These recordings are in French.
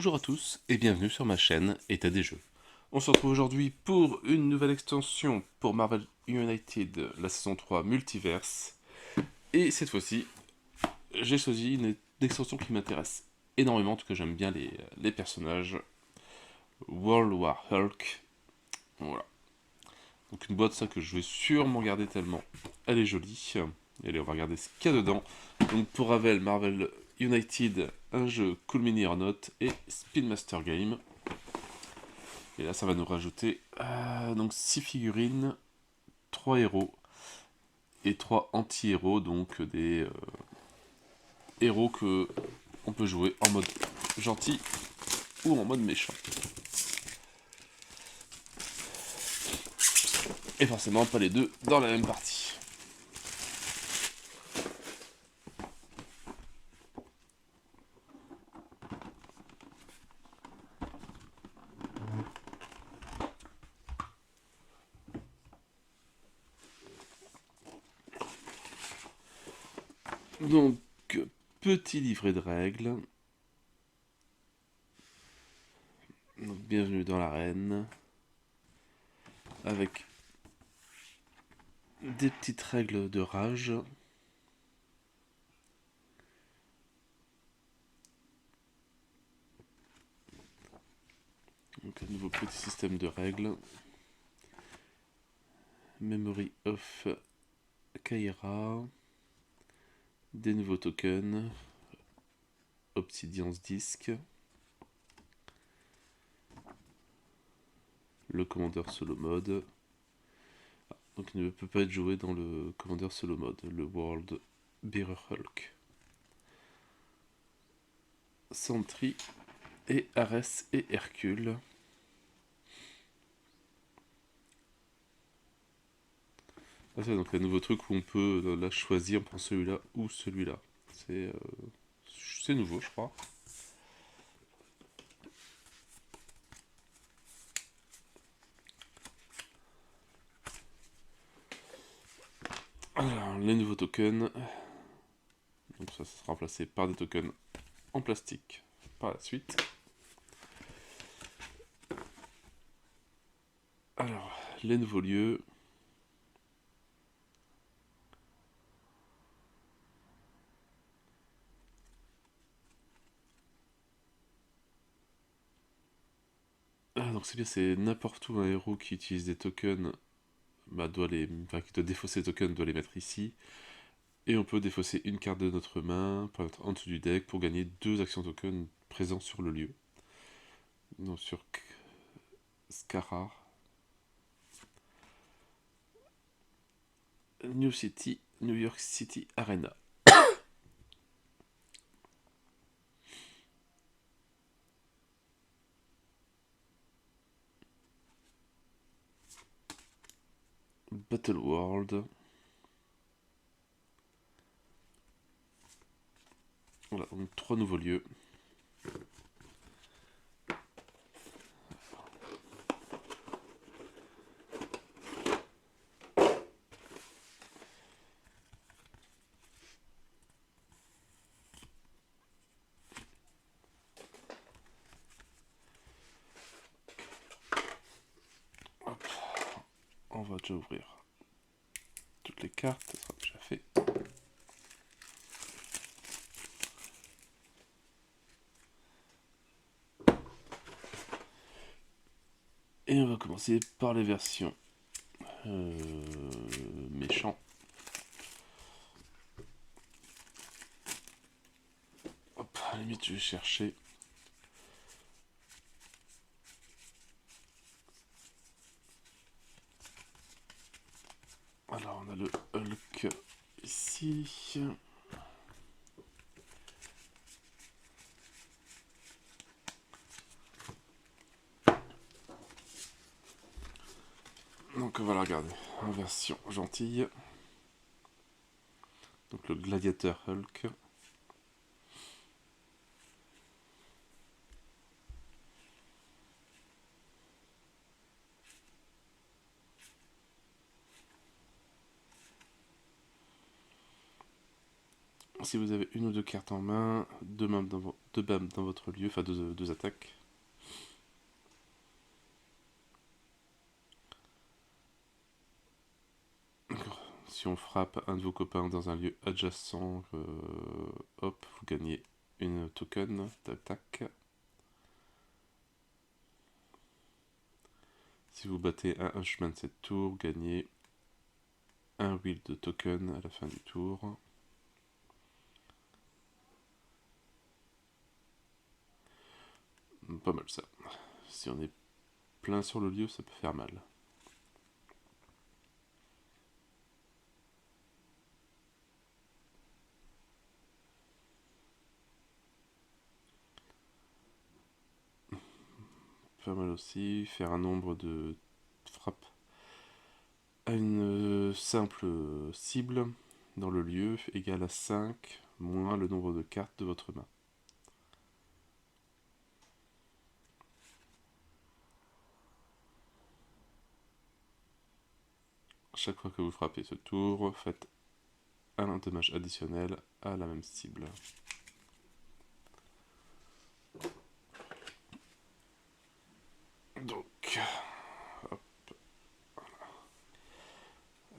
Bonjour à tous et bienvenue sur ma chaîne État des jeux. On se retrouve aujourd'hui pour une nouvelle extension pour Marvel United, la saison 3 Multiverse. Et cette fois-ci, j'ai choisi une extension qui m'intéresse énormément, en tout cas j'aime bien les personnages. World War Hulk. Voilà. Donc une boîte ça que je vais sûrement garder tellement elle est jolie. Et allez, on va regarder ce qu'il y a dedans. Donc pour Ravel, Marvel United, un jeu Cool Mini or Not et Speed Master Game. Et là, ça va nous rajouter donc 6 figurines, 3 héros et 3 anti-héros, donc des héros que on peut jouer en mode gentil ou en mode méchant. Et forcément, pas les deux dans la même partie. Donc, petit livret de règles. Donc, bienvenue dans l'arène. Avec des petites règles de rage. Donc, un nouveau petit système de règles. Memory of Kaira. Des nouveaux tokens. Obsidian's Disc. Le commandeur solo mode. Donc il ne peut pas être joué dans le commandeur solo mode, le World Bearer Hulk. Sentry et Ares et Hercule. Ah, c'est donc un nouveau truc où on peut là choisir, on prend celui-là ou celui-là. C'est nouveau, je crois. Alors, les nouveaux tokens. Donc ça sera remplacé par des tokens en plastique par la suite. Alors, les nouveaux lieux. Ah, donc c'est bien, c'est n'importe où un héros qui utilise des tokens, qui doit défausser les tokens, doit les mettre ici. Et on peut défausser une carte de notre main pour mettre en dessous du deck pour gagner 2 actions tokens présents sur le lieu. Donc sur Skara, New York City Arena. Battle World. Voilà, donc 3 nouveaux lieux. Hop. On va déjà ouvrir toutes les cartes, ça sera déjà fait. Et on va commencer par les versions méchants. Hop, à la limite je vais chercher. Alors on a le Hulk ici. Donc on va la regarder en version gentille. Donc le gladiateur Hulk. Si vous avez une ou deux cartes en main, deux BAM dans votre lieu, enfin deux attaques. Si on frappe un de vos copains dans un lieu adjacent, hop, vous gagnez une token d'attaque. Si vous battez un Hunchman cette tour, gagnez un wheel de token à la fin du tour. Pas mal ça. Si on est plein sur le lieu, ça peut faire mal. Pas mal aussi. Faire un nombre de frappes à une simple cible dans le lieu égale à 5 moins le nombre de cartes de votre main. Chaque fois que vous frappez ce tour, faites un dommage additionnel à la même cible. Donc, hop,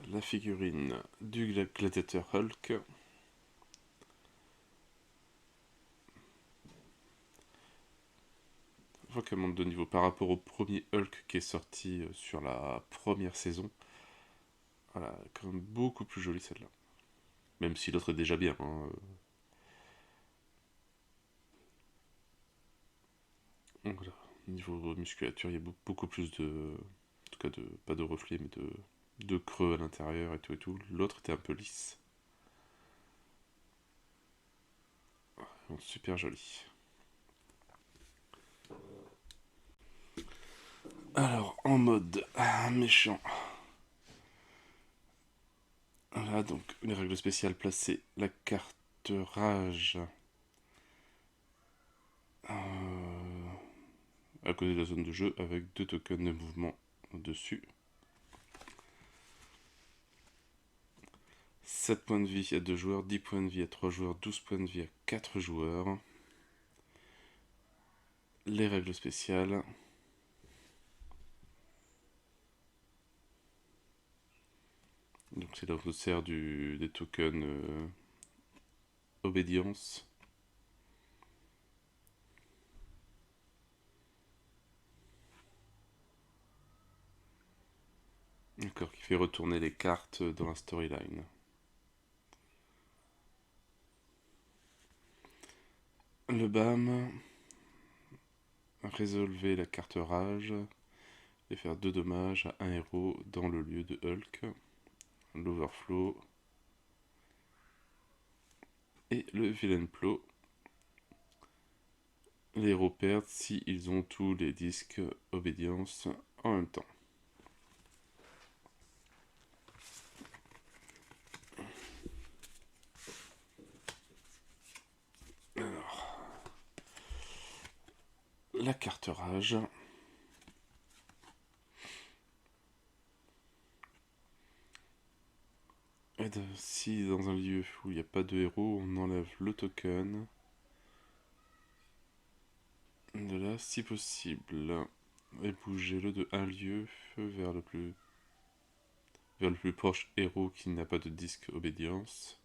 la figurine du gladiateur Hulk. Je vois qu'elle monte de niveau par rapport au premier Hulk qui est sorti sur la première saison. Voilà, quand même beaucoup plus jolie celle-là. Même si l'autre est déjà bien. Hein. Donc voilà, niveau musculature, il y a beaucoup plus de. En tout cas, pas de reflets, mais de creux à l'intérieur et tout et tout. L'autre était un peu lisse. Donc, super joli. Alors, en mode méchant. Voilà, donc les règles spéciales, placer la carte rage à côté de la zone de jeu avec 2 tokens de mouvement dessus. 7 points de vie à 2 joueurs, 10 points de vie à 3 joueurs, 12 points de vie à 4 joueurs. Les règles spéciales. Donc c'est là où on sert des tokens obédience. D'accord, qui fait retourner les cartes dans la storyline. Le BAM, résolver la carte rage et faire 2 dommages à un héros dans le lieu de Hulk. L'Overflow et le Villain Plow. Les héros perdent si ils ont tous les disques obédience en même temps. Alors, la carte rage. Et si dans un lieu où il n'y a pas de héros, on enlève le token. De là, si possible, et bouger-le de un lieu vers le plus proche héros qui n'a pas de disque obédience.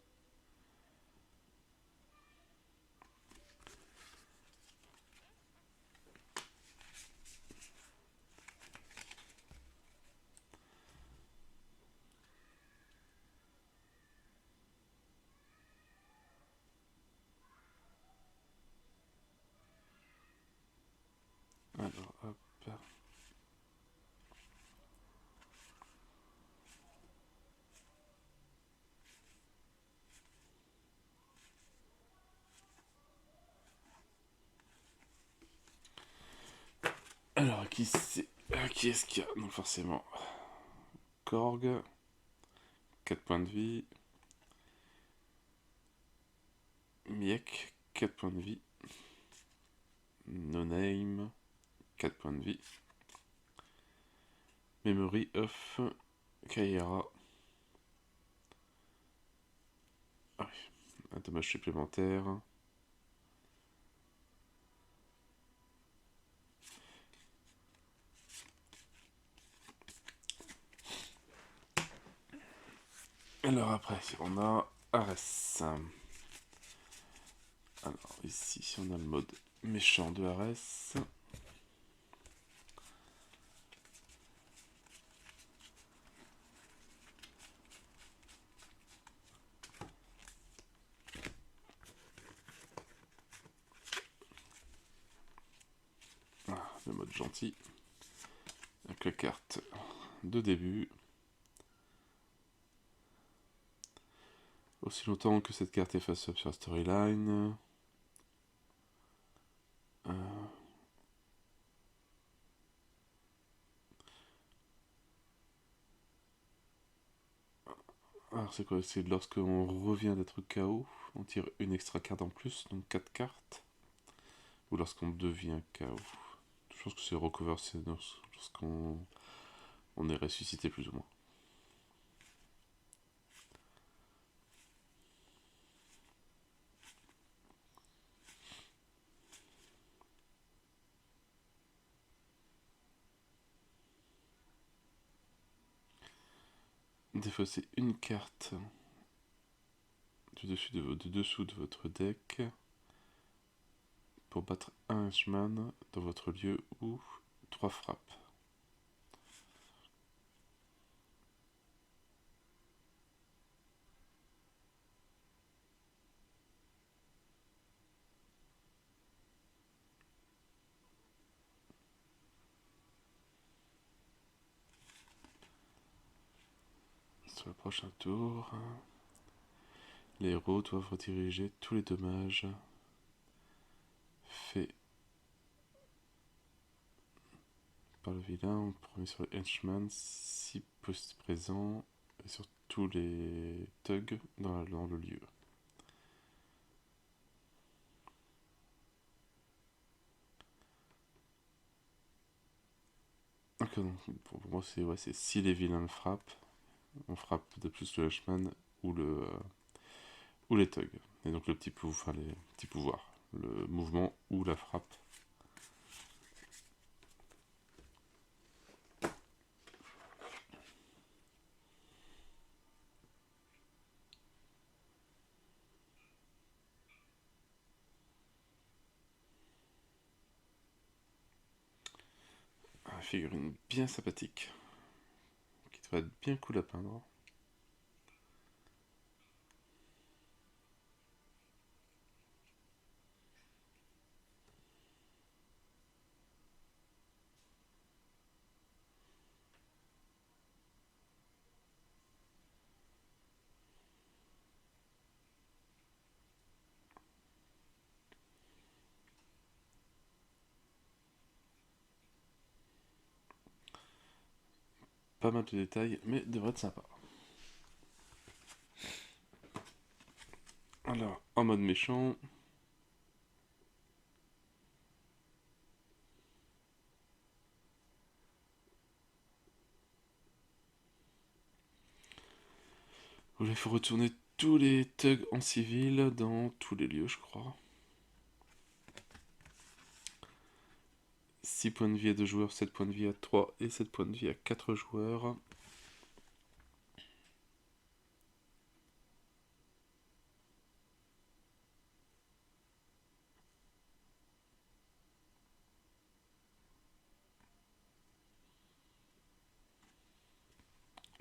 Alors, hop. Alors, qui est-ce qu'il y a? Donc forcément, Korg, 4 points de vie. Miek, 4 points de vie. No Name, 4 points de vie. Memory of Kaira. Ah oui. un dommage supplémentaire. Alors après, on a Ares. Alors ici, on a le mode méchant de Ares. Le mode gentil. Avec la carte de début. Aussi longtemps que cette carte est face-up sur la storyline. Alors c'est quoi? C'est lorsqu'on revient d'être KO, on tire une extra carte en plus, donc 4 cartes. Ou lorsqu'on devient KO. Je pense que c'est recover, c'est lorsqu'on est ressuscité plus ou moins. Défausser une carte de dessous de votre deck pour battre un Henchman dans votre lieu ou 3 frappes. Sur le prochain tour, les héros doivent rediriger tous les dommages faits par le vilain en premier sur le henchman si présent et sur tous les thugs dans le lieu. Ok, donc pour moi c'est si les vilains le frappent, on frappe de plus le henchman ou les thugs. Et donc les petits pouvoirs, le mouvement ou la frappe. Une figurine bien sympathique, qui devrait être bien cool à peindre. Pas mal de détails, mais devrait être sympa. Alors, en mode méchant, il faut retourner tous les thugs en civil dans tous les lieux, je crois. 6 points de vie à 2 joueurs, 7 points de vie à 3 et 7 points de vie à 4 joueurs.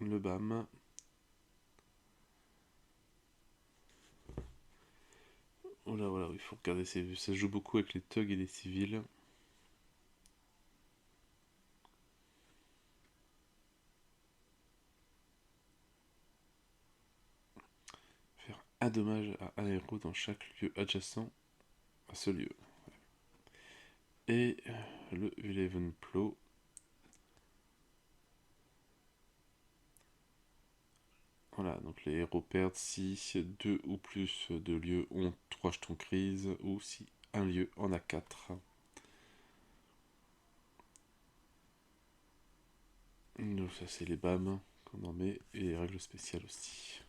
Le BAM. Voilà, il faut regarder, ça joue beaucoup avec les thugs et les civils. Faire un dommage à un héros dans chaque lieu adjacent à ce lieu. Et le Eleven Plow. Voilà, donc les héros perdent si 2 ou plus de lieux ont 3 jetons crise ou si un lieu en a 4. Donc ça c'est les BAM qu'on en met et les règles spéciales aussi.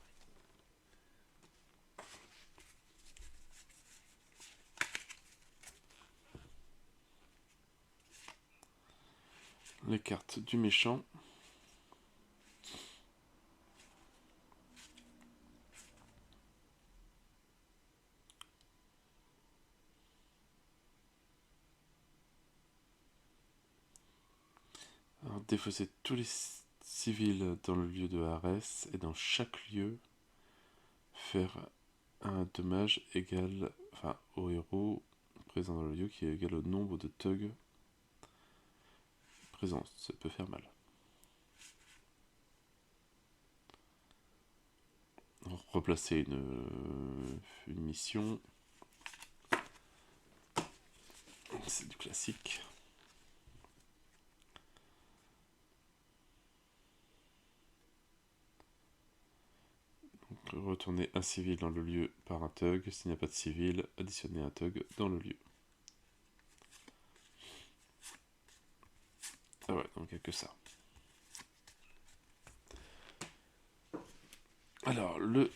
les cartes du méchant. Alors, défausser tous les civils dans le lieu de Arès et dans chaque lieu faire un dommage égal au héros présent dans le lieu qui est égal au nombre de thugs présents. Ça peut faire mal. Replacer une mission. C'est du classique. Donc, retourner un civil dans le lieu par un thug. S'il n'y a pas de civil, additionner un thug dans le lieu. Ah ouais, donc il n'y a que ça. Alors, le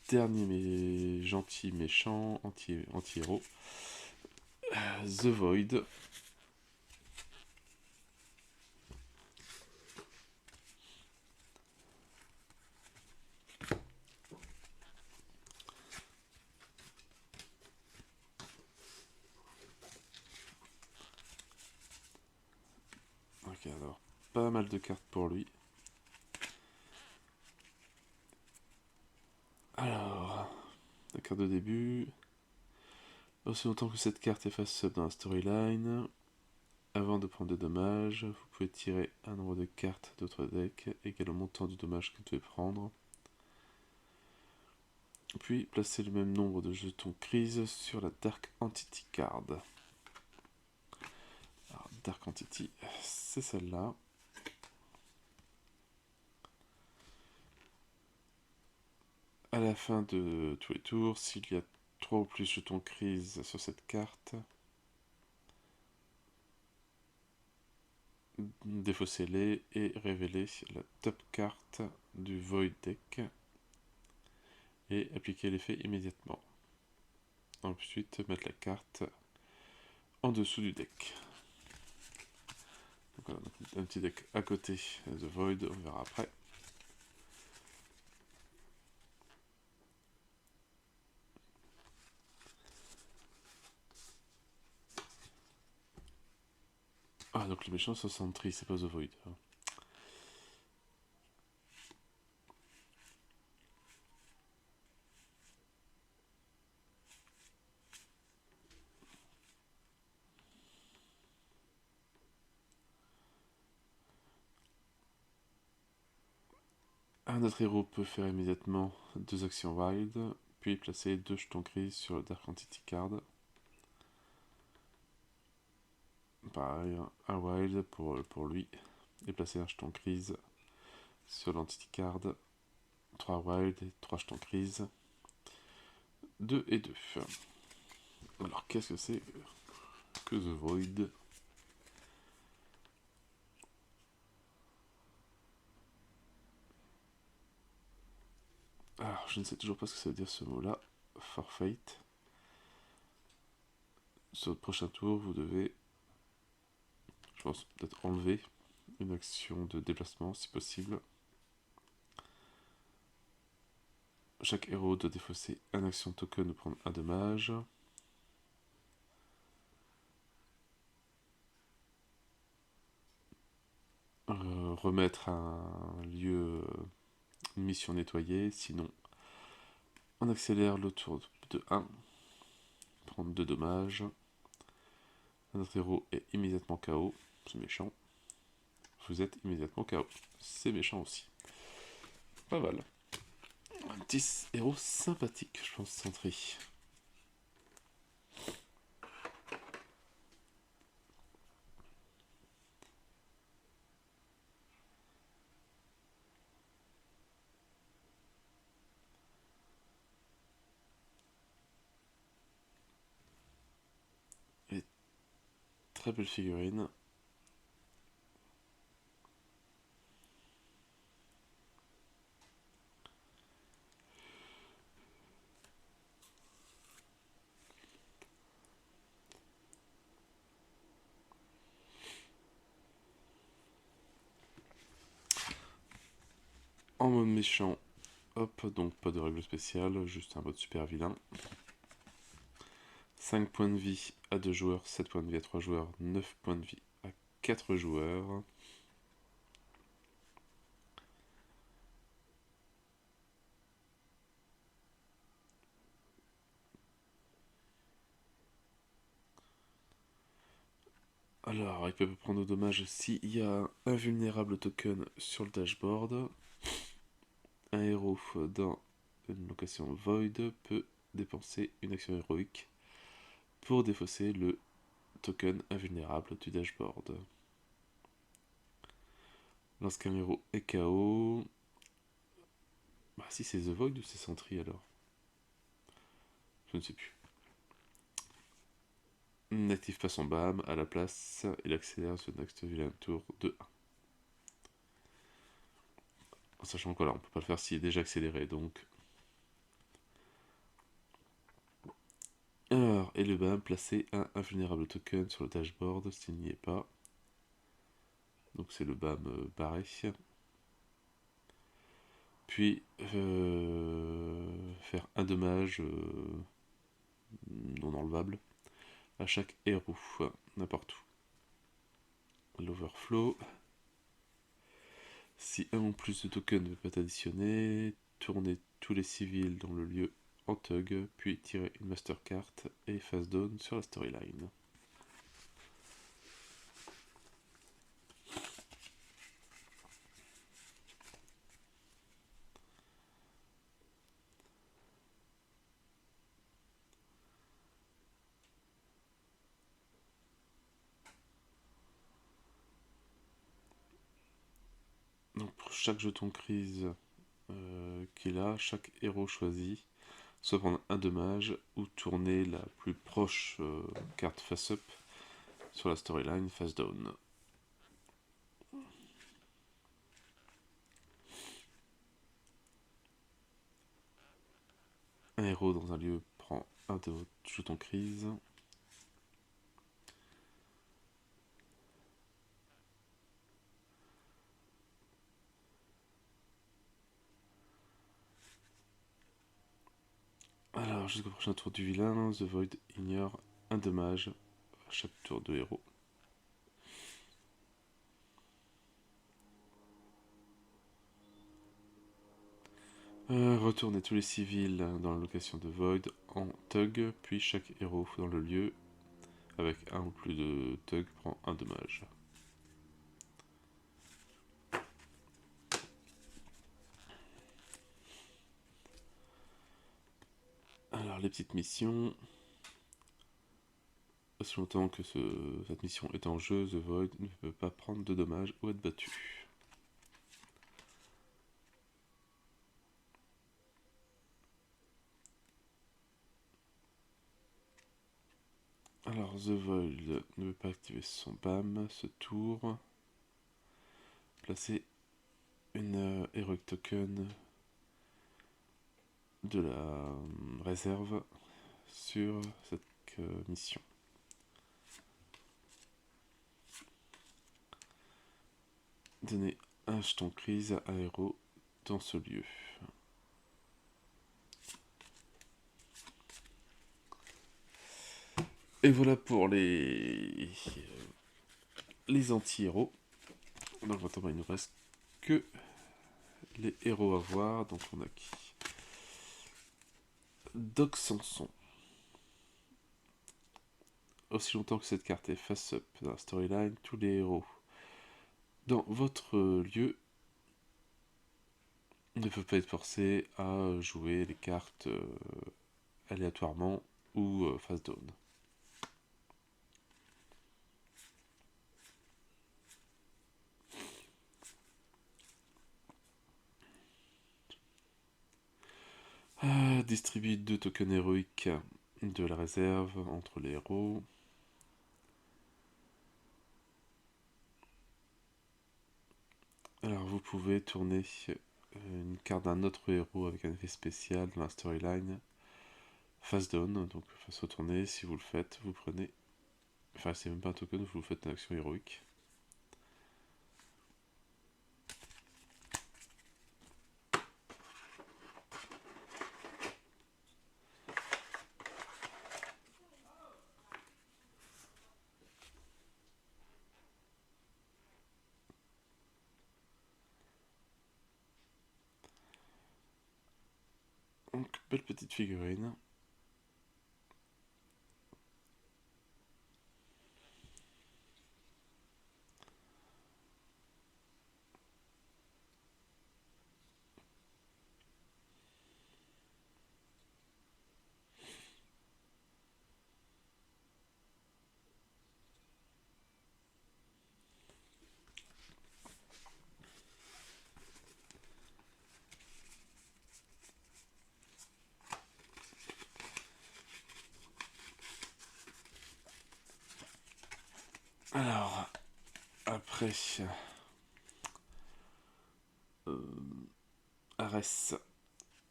dernier gentil méchant, anti-héros, The Void. Ok, alors, pas mal de cartes pour lui. Alors, la carte de début. Aussi longtemps que cette carte est face dans la storyline, avant de prendre des dommages, vous pouvez tirer un nombre de cartes d'autres decks égal au montant du dommage que vous devez prendre. Puis placer le même nombre de jetons crise sur la Dark Entity card. Alors, Dark Entity, c'est celle-là. À la fin de tous les tours, s'il y a 3 ou plus jetons crise sur cette carte, défaussez-les et révélez la top carte du Void deck et appliquez l'effet immédiatement. Ensuite, mettre la carte en dessous du deck. Donc voilà, un petit deck à côté de Void, on verra après. Ah, donc le méchant c'est Sentry, c'est pas The Void. Un autre héros peut faire immédiatement 2 actions wild, puis placer 2 jetons gris sur le Dark Entity card. Pareil, un wild pour lui, et placer un jeton crise sur l'entity card. 3 wild et 3 jetons crise. 2 et 2. Alors qu'est-ce que c'est que The Void? Alors je ne sais toujours pas ce que ça veut dire ce mot-là. Forfeit. Sur le prochain tour, vous devez, je pense, peut-être enlever une action de déplacement si possible. Chaque héros doit défausser un action token ou prendre un dommage. Remettre un lieu, une mission nettoyée, sinon on accélère le tour de 1, prendre 2 dommages. Notre héros est immédiatement KO, c'est méchant. Vous êtes immédiatement KO, c'est méchant aussi. Pas mal. Un petit héros sympathique, je pense, Sentry. Et très belle figurine. En mode méchant, hop, donc pas de règle spéciale, juste un mode super vilain. 5 points de vie à 2 joueurs, 7 points de vie à 3 joueurs, 9 points de vie à 4 joueurs. Alors, il peut prendre de dommages s'il y a un vulnérable token sur le dashboard. Un héros dans une location void peut dépenser une action héroïque pour défausser le token invulnérable du dashboard. Lorsqu'un héros est KO... Bah si c'est The Void ou c'est Sentry alors? Je ne sais plus. N'active pas son BAM, à la place, il accélère ce next villain tour de 1. En sachant que là, on peut pas le faire s'il est déjà accéléré, donc... Alors, et le BAM, placer un invulnérable token sur le dashboard s'il n'y est pas. Donc c'est le BAM barré. Puis, faire un dommage non enlevable à chaque héros, n'importe où. L'overflow. Si un ou plus de tokens ne peut pas être additionné, tournez tous les civils dans le lieu en tug, puis tirez une master card et face down sur la storyline. Donc pour chaque jeton crise qu'il a, chaque héros choisi soit prendre un dommage ou tourner la plus proche carte face-up sur la storyline face-down. Un héros dans un lieu prend un de vos jetons crise. Alors jusqu'au prochain tour du vilain, The Void ignore un dommage à chaque tour de héros. Retournez tous les civils dans la location de Void en Tug, puis chaque héros dans le lieu avec un ou plus de Tug prend un dommage. Alors les petites missions. Aussi longtemps que cette mission est en jeu, The Void ne peut pas prendre de dommages ou être battu. Alors The Void ne peut pas activer son BAM ce tour. Placer une Heroic Token de la réserve sur cette mission. Donner un jeton crise à un héros dans ce lieu. Et voilà pour les anti-héros. Donc maintenant il nous reste que les héros à voir. Donc on a qui? Doc Samson. Aussi longtemps que cette carte est face-up dans la storyline, tous les héros dans votre lieu ne peuvent pas être forcés à jouer les cartes aléatoirement ou face down. Distribue 2 tokens héroïques de la réserve entre les héros. Alors vous pouvez tourner une carte d'un autre héros avec un effet spécial dans la storyline face down, donc face retournée. Si vous le faites, vous prenez... Enfin c'est même pas un token, vous faites une action héroïque. Donc, belle petite figurine. Alors, après, Arès,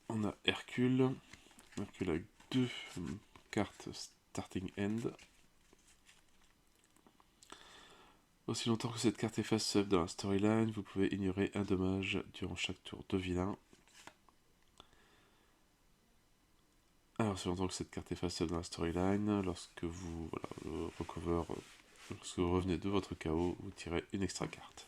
on a Hercule. Hercule avec deux cartes starting end. Aussi longtemps que cette carte est face-up dans la storyline, vous pouvez ignorer un dommage durant chaque tour de vilain. Alors, aussi longtemps que cette carte est face-up dans la storyline, lorsque vous lorsque vous revenez de votre chaos, vous tirez une extra carte.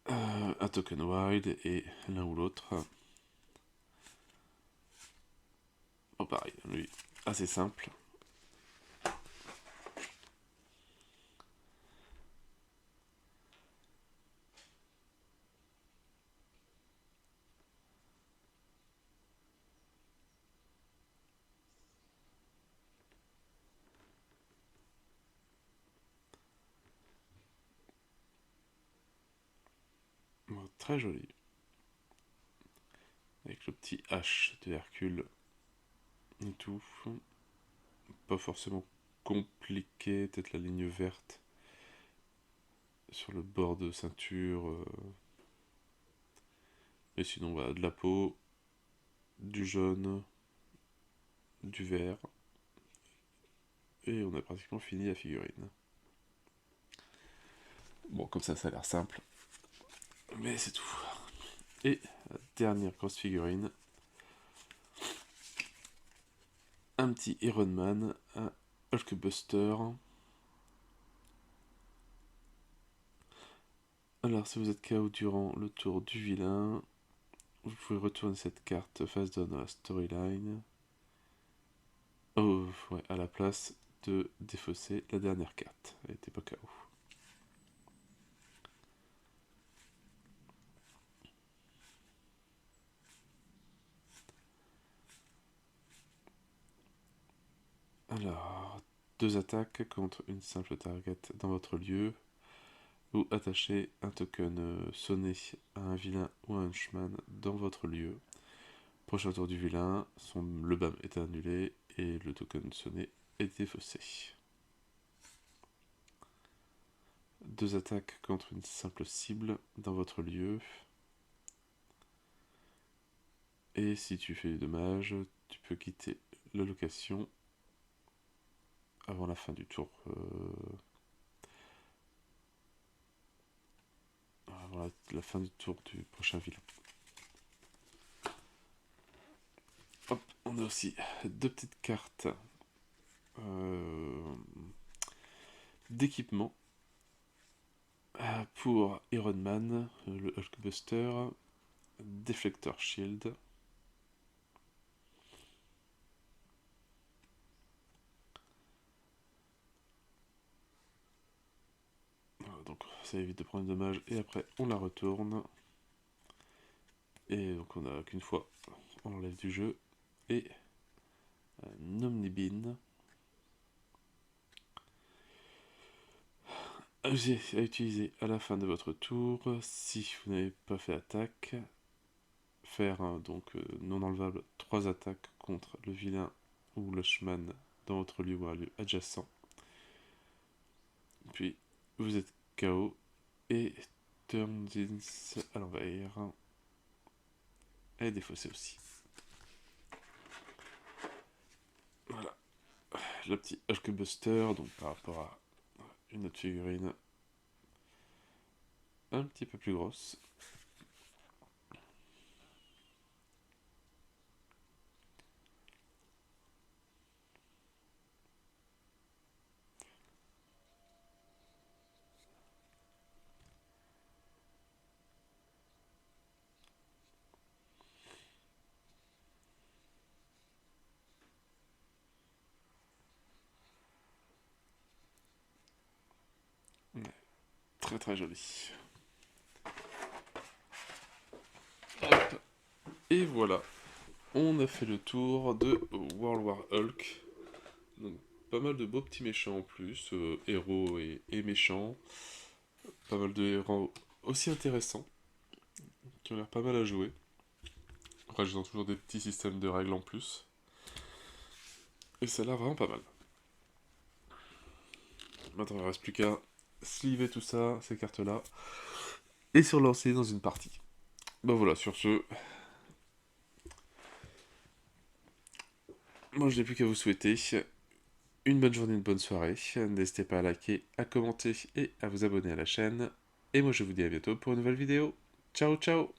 Un token wild et l'un ou l'autre. Oh, pareil, lui, assez simple. Bon, très joli. Avec le petit H de Hercule et tout. Pas forcément compliqué, peut-être la ligne verte sur le bord de ceinture. Et sinon, voilà, de la peau, du jaune, du vert. Et on a pratiquement fini la figurine. Bon, comme ça a l'air simple. Mais c'est tout. Et la dernière grosse figurine. Un petit Iron Man, un Hulkbuster. Alors, si vous êtes KO durant le tour du vilain, vous pouvez retourner cette carte face down dans la storyline. Oh, ouais, à la place de défausser la dernière carte. Elle n'était pas KO. Alors, deux attaques contre une simple target dans votre lieu. Ou attachez un token sonné à un vilain ou à un hunchman dans votre lieu. Prochain tour du vilain, le BAM est annulé et le token sonné est défaussé. Deux attaques contre une simple cible dans votre lieu. Et si tu fais des dommages, tu peux quitter la location avant la fin du tour. Avant la fin du tour du prochain vilain. Hop, on a aussi deux petites cartes d'équipement pour Iron Man, le Hulkbuster, Deflector Shield. Voilà, donc ça évite de prendre des dommages et après on la retourne. Et donc on n'a qu'une fois, on l'enlève du jeu. Et un Omnibin. À utiliser à la fin de votre tour si vous n'avez pas fait attaque. Faire donc non enlevable 3 attaques contre le vilain ou le shman dans votre lieu ou un lieu adjacent. Puis vous êtes KO et turns à l'envers. Elle est défaussée aussi. Voilà. Le petit Hulkbuster, donc par rapport à une autre figurine un petit peu plus grosse. Très très joli. Hop. Et voilà, on a fait le tour de World War Hulk. Donc, pas mal de beaux petits méchants en plus, héros et méchants. Pas mal de héros aussi intéressants, qui ont l'air pas mal à jouer. Rajoutant toujours des petits systèmes de règles en plus. Et ça a l'air vraiment pas mal. Maintenant, il ne reste plus qu'à sliver tout ça, ces cartes-là, et se relancer dans une partie. Ben voilà, sur ce, moi je n'ai plus qu'à vous souhaiter une bonne journée, une bonne soirée. N'hésitez pas à liker, à commenter et à vous abonner à la chaîne. Et moi je vous dis à bientôt pour une nouvelle vidéo. Ciao ciao!